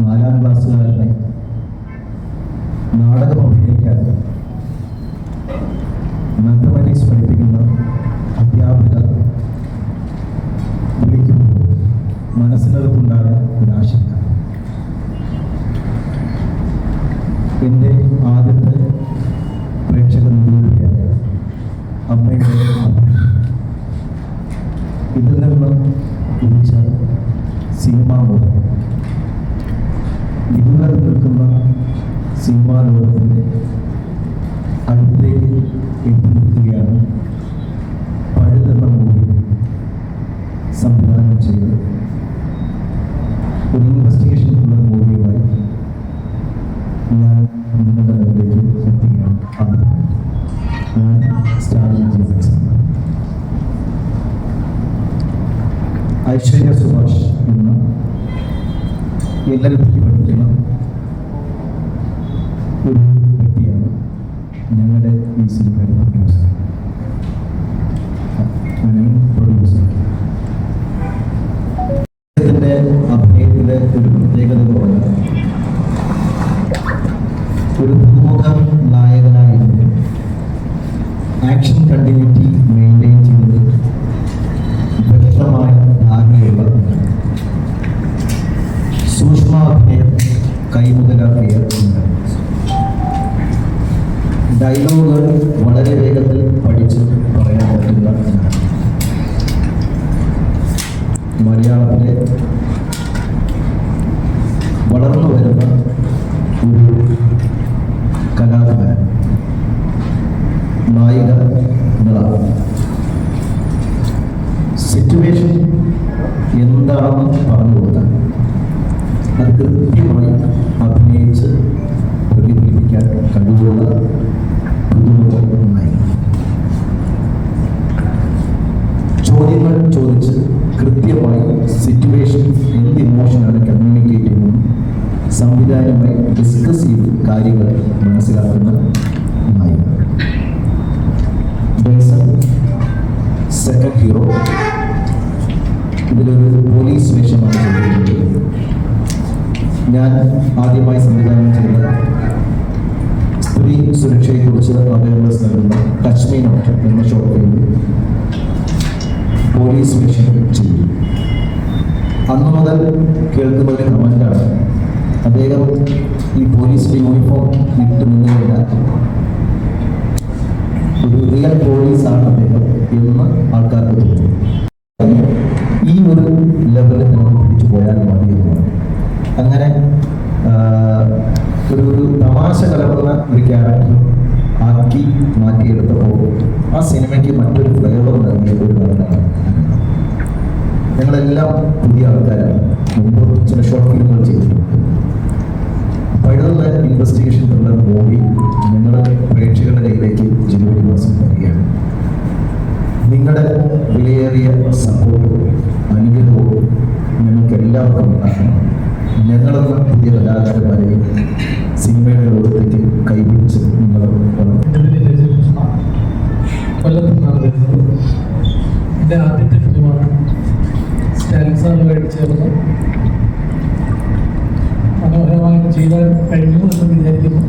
4ാം ക്ലാസ്സുകാരനെ നാടകം അഭിനയിക്കാൻ മാത്തമാറ്റിക്സ് പഠിപ്പിക്കുന്ന അധ്യാപിക വിളിക്കുമ്പോൾ മനസ്സിനകത്തുണ്ടായ ഒരാശങ്ക. എൻ്റെ ആദ്യത്തെ പ്രേക്ഷക നിരൂപകയായ അമ്മയുടെ ഇതിൽ നിന്ന് ലഭിച്ച സിനിമാ ലോകം, ഇതുവരെ നിൽക്കുന്ന സിനിമാ ലോകത്തിൻ്റെ അടുത്തേക്ക് എത്തി നിൽക്കുകയാണ് പഴുതെന്ന മൂവി സംവിധാനം ചെയ്ത് ഒരു ഇൻവെസ്റ്റിഗേഷനുള്ള മൂവിയുമായി ഞാൻ നിങ്ങളുടെ മുന്നിലേക്ക് എത്തുകയാണ്. ഞാൻ ഐശ്വര്യ സുഭാഷ് എന്ന LLB പഠിക്കുന്ന ഒരു വ്യക്തിയാണ് ഞങ്ങളുടെ ഈ സിനിമയുടെ പ്രൊഡ്യൂസർ. അദ്ദേഹത്തിൻ്റെ അഭിനയത്തിലെ ഒരു പ്രത്യേകത പറഞ്ഞാൽ ഒരു പുതുമുഖ നായകനായിരുന്നു ആക്ഷൻ കണ്ടിന്യൂറ്റി മെയിൻറ്റെയിൻ ചെയ്യുന്നത് വ്യക്തമായ ധാരണയുള്ള സൂക്ഷ്മാഭിനയം കൈമുതലാക്കിയ ഡയലോഗുകൾ വളരെ വേഗത്തിൽ പഠിച്ച് പറയാൻ പറ്റുന്ന മലയാളത്തിലെ വളർന്നു വരുന്ന ഒരു കലാകാരൻ നായികകളാണ്. സിറ്റുവേഷൻ എന്താണെന്ന് പറഞ്ഞു കൊടുത്താൽ അത് കൃത്യമായി അഭിനയിച്ച് പ്രതിഫലിപ്പിക്കാൻ കഴിവുള്ള പുതുമുഖമായി ചോദ്യങ്ങൾ ചോദിച്ച് കൃത്യമായി സിറ്റുവേഷൻ എന്ത് ഇമോഷനാണ് കമ്മ്യൂണിക്കേറ്റ് ചെയ്യുന്നത് സംവിധാനമായി ഡിസ്കസ് ചെയ്ത് കാര്യങ്ങൾ മനസ്സിലാക്കുന്ന നായിക. സെക്കൻഡ് ഹീറോ ഇതിലൊരു പോലീസ് വേഷമാണ് ചെയ്തിട്ടുള്ളത്. ഞാൻ ആദ്യമായി സംവിധാനം ചെയ്ത സ്ത്രീ സുരക്ഷയെക്കുറിച്ച് അവയർനെസ് നൽകുന്ന ടച്ച് മീ നോട്ട് എന്ന ഷോർട്ട് ഫിലിമിൽ പോലീസ് വേഷം ചെയ്തു. അന്ന് മുതൽ കേൾക്കുന്ന ഒരു കമന്റാണ്, അദ്ദേഹം ഈ പോലീസിന്റെ യൂണിഫോം ഇട്ട് നിന്നുകഴിഞ്ഞാൽ ഒരു റിയൽ പോലീസാണ് അദ്ദേഹം എന്ന് ആൾക്കാർക്ക് തോന്നുന്നു. ഈ ഒരു ലെവലിൽ നമുക്ക് പിടിച്ചു പോയാൽ മതിയെന്നാണ്. അങ്ങനെ ഒരു തമാശ കലർന്ന ഒരു ക്യാരക്ടർ ആക്കി മാറ്റിയെടുത്തപ്പോൾ ആ സിനിമയ്ക്ക് മറ്റൊരു ഫ്ലേവർ നൽകിയ ഒരു നടനാണ്. ഞങ്ങളെല്ലാം പുതിയ ആൾക്കാരാണ്. മുമ്പ് ചില ഷോർട്ട് ഫിലിമുകൾ ചെയ്തിട്ടുണ്ട്. പഴുതുള്ള ഇൻവെസ്റ്റിഗേഷൻ എന്നുള്ള മൂവി ഞങ്ങളുടെ പ്രേക്ഷകരുടെ കയ്യിലേക്ക് ജനുവരി മാസം വരികയാണ്. നിങ്ങളുടെ വിലയേറിയ സപ്പോർട്ടും അനുഗ്രഹവും ഞങ്ങൾക്ക് എല്ലാവർക്കും ഉണ്ടാക്കണം. ഞങ്ങളെന്ന പുതിയ കലാകാരന്മാരെയും സിനിമയുടെ ലോകത്തേക്ക് കൈപിടിച്ച് നിങ്ങൾ എൻ്റെ ആദ്യത്തെ ഫിലിമാണ്. സ്റ്റാലിൻ സാറുമായിട്ട് ചേർന്ന് മനോഹരമായി ചെയ്യാൻ കഴിഞ്ഞു എന്ന് വിചാരിക്കുന്നു.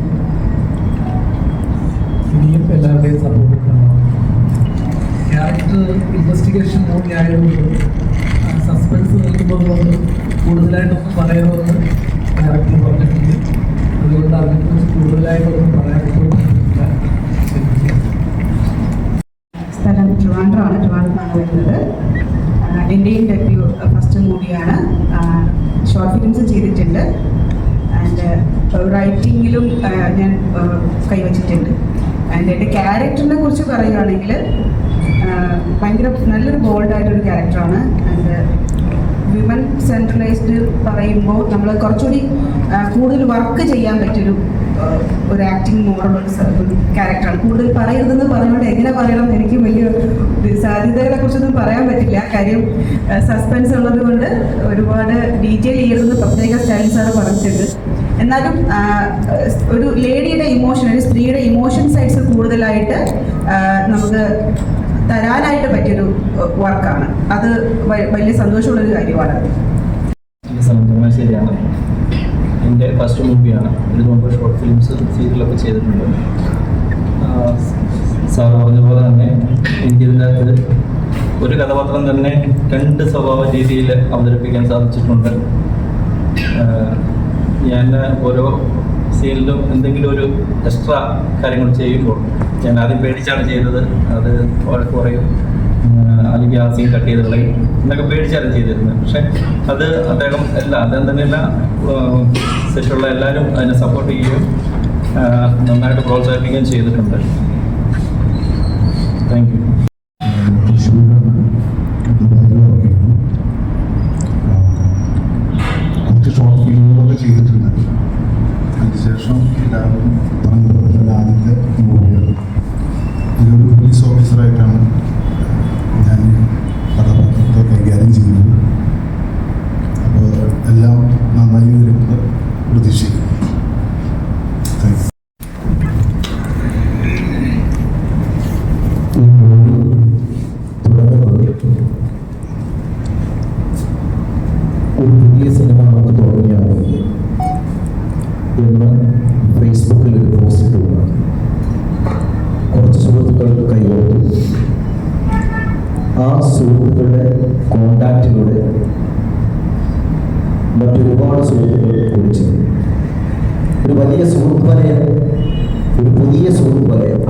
ഇനിയും എല്ലാവരുടെയും സപ്പോർട്ട് ഉണ്ടാവും. ക്യാരക്ടർ ഇൻവെസ്റ്റിഗേഷൻ മൂവി ആയതുകൊണ്ട് സസ്പെൻസ് നിൽക്കുന്നത് കൊണ്ട് കൂടുതലായിട്ടൊന്നും പറയണമെന്ന് ക്യാരക്ടർ പറഞ്ഞിട്ടുണ്ട്. അതുകൊണ്ട് അതിനെക്കുറിച്ച് കൂടുതലായിട്ടൊന്നും പറയാനൊന്നും സ്ഥലം ട്രിവാൻഡ്രമാണ്. ട്രിവാൻഡ്രമാണ് വരുന്നത്. എൻ്റെയും ഡെബ്യൂ ഫസ്റ്റ് മൂവിയാണ്. ഷോർട്ട് ഫിലിംസ് ചെയ്തിട്ടുണ്ട്. ആൻഡ് റൈറ്റിങ്ങിലും ഞാൻ കൈവച്ചിട്ടുണ്ട്. ആൻഡ് എൻ്റെ ക്യാരക്ടറിനെ കുറിച്ച് പറയുകയാണെങ്കിൽ ഭയങ്കര നല്ലൊരു ബോൾഡായിട്ടൊരു ക്യാരക്ടറാണ്. ആൻഡ് വിമൻ സെൻട്രലൈസ്ഡ് പറയുമ്പോൾ നമ്മൾ കുറച്ചുകൂടി കൂടുതൽ വർക്ക് ചെയ്യാൻ പറ്റിയൊരു ഒരു ആക്ടിങ് മോഡൽ ഒരു ക്യാരക്ടറാണ്. കൂടുതൽ പറയരുതെന്ന് പറഞ്ഞുകൊണ്ട് എങ്ങനെ പറയണം എന്ന് എനിക്ക് വലിയ സാധ്യതകളെ കുറിച്ചൊന്നും പറയാൻ പറ്റില്ല. കാര്യം സസ്പെൻസ് ഉള്ളത് കൊണ്ട് ഒരുപാട് ഡീറ്റെയിൽ ചെയ്യരുതെന്ന് പ്രത്യേക സ്റ്റൈൽ സാറ് പറഞ്ഞിട്ടുണ്ട്. എന്നാലും ഒരു ലേഡിയുടെ ഇമോഷൻ, ഒരു സ്ത്രീയുടെ ഇമോഷൻ സൈഡ്സ് കൂടുതലായിട്ട് നമുക്ക് തരാനായിട്ട് പറ്റിയൊരു വർക്കാണ്. അത് വലിയ സന്തോഷമുള്ളൊരു കാര്യമാണ്. ശരിയാണ്. ഫസ്റ്റ് മൂവിയാണ്. ഇതിനു മുമ്പ് ഷോർട്ട് ഫിലിംസ് സീരിയലൊക്കെ ചെയ്തിട്ടുണ്ട്. സാർ പറഞ്ഞ പോലെ തന്നെ എനിക്കിതിനകത്ത് ഒരു കഥാപാത്രം തന്നെ 2 സ്വഭാവ രീതിയിൽ അവതരിപ്പിക്കാൻ സാധിച്ചിട്ടുണ്ട്. ഞാൻ ഓരോ സീനിലും എന്തെങ്കിലും ഒരു എക്സ്ട്രാ കാര്യങ്ങൾ ചെയ്യുമ്പോൾ ഞാൻ ആദ്യം പേടിച്ചാണ് ചെയ്തത്. അത് വഴക്ക് പറയും, അല്ലെങ്കിൽ ആ സീൻ കട്ട് ചെയ്ത് കളയും എന്നൊക്കെ പേടിച്ചാണ് ചെയ്തിരുന്നത്. പക്ഷെ അത് അദ്ദേഹം തന്നെയല്ല, സെറ്റുള്ള എല്ലാവരും അതിനെ സപ്പോർട്ട് ചെയ്യുകയും നന്നായിട്ട് പ്രോത്സാഹിപ്പിക്കുകയും ചെയ്തിട്ടുണ്ട്. Thank you. ഷോർട്ട് ഫിലിമുകളൊക്കെ ചെയ്തിട്ടുണ്ട്. അതിനുശേഷം എല്ലാവരും പറഞ്ഞ ആദ്യത്തെ മൂവിയാണ്. ഇതിലൊരു പോലീസ് ഓഫീസറായിട്ടാണ് ഞാൻ കഥാപാത്രത്തെ കൈകാര്യം ചെയ്യുന്നത്. അപ്പോൾ എല്ലാം നന്നായി വരുന്നത് പ്രതീക്ഷിക്കുന്നു. Thank you. ഈ മൂവി തുടങ്ങുന്നത് ഒരു പുതിയ സിനിമ നമുക്ക് തുടങ്ങിയാലോ എന്ന് ഫേസ്ബുക്കിൽ ഒരു പോസ്റ്റ് ഇട്ടുകൊണ്ടാണ്. കുറച്ച് സുഹൃത്തുക്കൾ കൈകോർത്തു. ആ സുഹൃത്തുക്കളുടെ കോണ്ടാക്റ്റിലൂടെ മറ്റൊരുപാട് സുഹൃത്തുക്കൾ കുറിച്ച് ഒരു വലിയ സുഹൃത്ത് വലയം, ഒരു പുതിയ സുഹൃത്ത് വലയം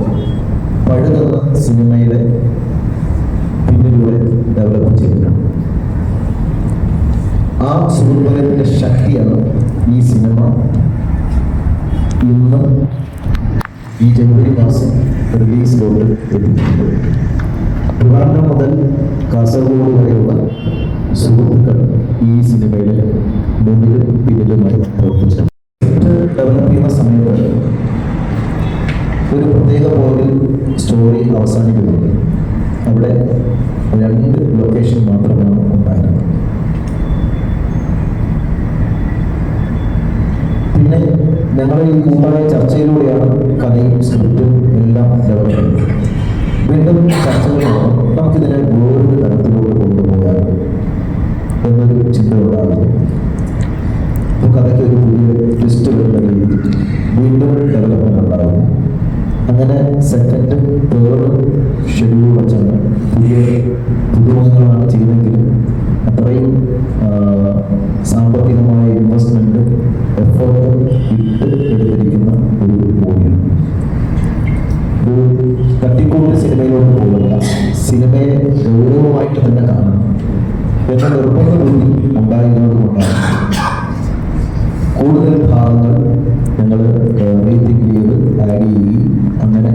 പഴുതുന്ന സിനിമയുടെ പിന്നിലൂടെ ഡെവലപ്പ് ചെയ്തിട്ടുണ്ട്. ആ സുഹൃത്ത് വലയത്തിൻ്റെ ശക്തിയാണ് ഈ സിനിമ ഇന്ന് ഈ ജനുവരി മാസം റിലീസിലോട്ട് എത്തിയിട്ടുണ്ട്. ട്രിവാൻഡ്രം മുതൽ കാസർഗോഡ് വരെയുള്ള സുഹൃത്തുക്കൾ ഈ സിനിമയുടെ മുന്നിലും പിന്നിലുമായി പ്രവർത്തിച്ചു. ഡെവലപ്പ് ചെയ്യുന്ന സമയത്ത് ഒരു പ്രത്യേക പോയിന്റിൽ സ്റ്റോറി അവസാനിക്കുന്നുണ്ട്. അവിടെ 2 ലൊക്കേഷൻ മാത്രമാണ് ഉണ്ടായിരുന്നത്. പിന്നെ ഞങ്ങൾ ഈ കൂട്ടായ ചർച്ചയിലൂടെയാണ് കഥയും സ്ക്രിപ്റ്റും എല്ലാം ഡെവലപ്പ് ചെയ്യുന്നത്. വീണ്ടും ചർച്ചകളോട് നമുക്കിതിനെ വേറൊരു തരത്തിലൂടെ കൊണ്ടുപോകാൻ എന്നൊരു ചിന്ത ഉണ്ടാകുന്നു. അപ്പോൾ കഥയ്ക്ക് ഒരു പുതിയ ട്വിസ്റ്റ് വരുന്ന രീതി വീണ്ടും ഡെവലപ്മെന്റ് ഉണ്ടാകുന്നു. അങ്ങനെ 2nd, 3rd ഷെഡ്യൂൾ വെച്ചാണ് പുതിയ പുതുമുഖങ്ങളാണ് ചെയ്തെങ്കിലും അത്രയും സാമ്പത്തികമായ ഇൻവെസ്റ്റ്മെന്റ് എഫേർട്ട് ഇട്ട് എടുത്തിരിക്കുന്ന ഒരു മൂവിയാണ്. ഒരു തട്ടിക്കൂട്ട് സിനിമയിലോട്ട് പോകുന്ന സിനിമയെ ഗൗരവമായിട്ട് തന്നെ കാണണം എന്ന നിർബന്ധ ബുദ്ധി ഉണ്ടായിരുന്നത് കൊണ്ടാണ് കൂടുതൽ ഭാഗങ്ങൾ ഞങ്ങൾ റീതിങ്ക് ചെയ്ത് ആഡ് ചെയ്യുകയും അങ്ങനെ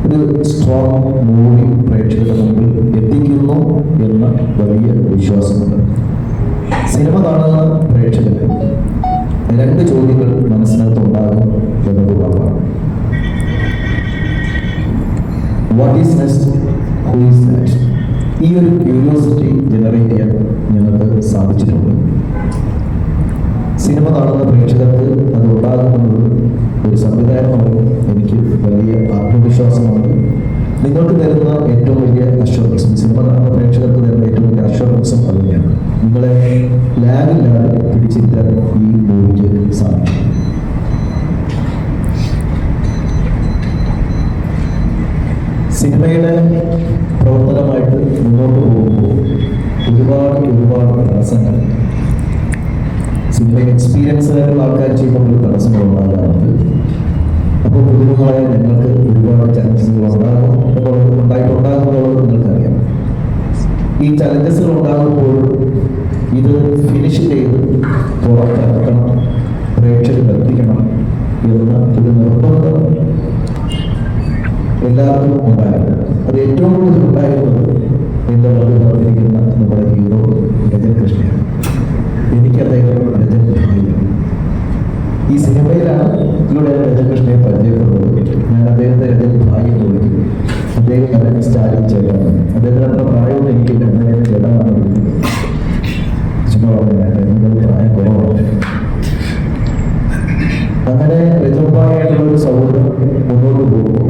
ഒരു സ്ട്രോങ് മൂവി പ്രേക്ഷകരുടെ മുമ്പിൽ എത്തിക്കുന്നു എന്ന വലിയ വിശ്വാസമുണ്ട്. സിനിമ കാണുന്ന പ്രേക്ഷകർക്ക് 2 ചോദ്യങ്ങൾ മനസ്സിനകത്ത് ഉണ്ടാകും എന്നത് ഉറപ്പാണ്. What is next, who is next? ഈ ഒരു ക്യൂരിയോസിറ്റി ജനറേറ്റ് ചെയ്യാൻ ഞങ്ങൾക്ക് സാധിച്ചിട്ടുണ്ട്. സിനിമ കാണുന്ന പ്രേക്ഷകർക്ക് അത് ഉണ്ടാകുന്നത് ഒരു സംവിധാനമായി എനിക്ക് വലിയ ആത്മവിശ്വാസമാണ്. നിങ്ങൾക്ക് തരുന്ന ഏറ്റവും വലിയ അഷ്വറൻസും, സിനിമ കാണുന്ന പ്രേക്ഷകർക്ക് തരുന്ന ഏറ്റവും വലിയ അഷ്വറൻസും അത് തന്നെയാണ്. നിങ്ങളെ ലാഗില്ലാതെ പിടിച്ചിരിക്കാൻ ഈ മൂവിക്ക് സാധിക്കും. സിനിമയുടെ പ്രവർത്തനമായിട്ട് മുന്നോട്ട് പോകുമ്പോൾ ഒരുപാട് തടസ്സങ്ങൾ സിനിമ എക്സ്പീരിയൻസ് ആയിട്ടുള്ള ആൾക്കാർ ചെയ്യുമ്പോൾ ഒരു തടസ്സങ്ങൾ ഉണ്ടാകാറുണ്ട്. അപ്പോൾ പുതുമുഖമായ ഞങ്ങൾക്ക് ഒരുപാട് ചലഞ്ചസുകൾ ഉണ്ടായിട്ടുണ്ടാകുന്നുള്ളത് നിങ്ങൾക്കറിയാം. ഈ ചലഞ്ചസുകൾ ഉണ്ടാകുമ്പോൾ ഇത് ഫിനിഷ് ചെയ്ത് പുറത്തിറക്കണം, പ്രേക്ഷകർ എത്തിക്കണം എന്ന ഒരു നിർബന്ധം എല്ലാവർക്കും ഉണ്ടായിരുന്നു. അത് ഏറ്റവും കൂടുതൽ ഉണ്ടായിരുന്നത് എൻ്റെ വളരെ പറഞ്ഞിരിക്കുന്ന നമ്മുടെ ഹീറോ രജൻ കൃഷ്ണയാണ്. എനിക്ക് അദ്ദേഹം രജൻ ഭായിയാണ്. ഈ സിനിമയിലാണ് ഇതിലൂടെ രജൻ കൃഷ്ണയെ പരിചയപ്പെടുന്നത്. ഞാൻ അദ്ദേഹത്തെ രജൻ ഭായി എന്ന് വിളിക്കും. അദ്ദേഹം രജൻ സ്റ്റാലിൻ ചേട്ടാണ്. അദ്ദേഹത്തിന് അത്ര പ്രായവും എനിക്കില്ല. ഞാൻ ചേട്ടാണ് വിളിക്കുന്നത്. ചുമ്മാ പ്രായം കുറവാണ്. അങ്ങനെ രജൻ ഭായിയായിട്ടുള്ള ഒരു സൗഹൃദം മുന്നോട്ട് പോകുമ്പോൾ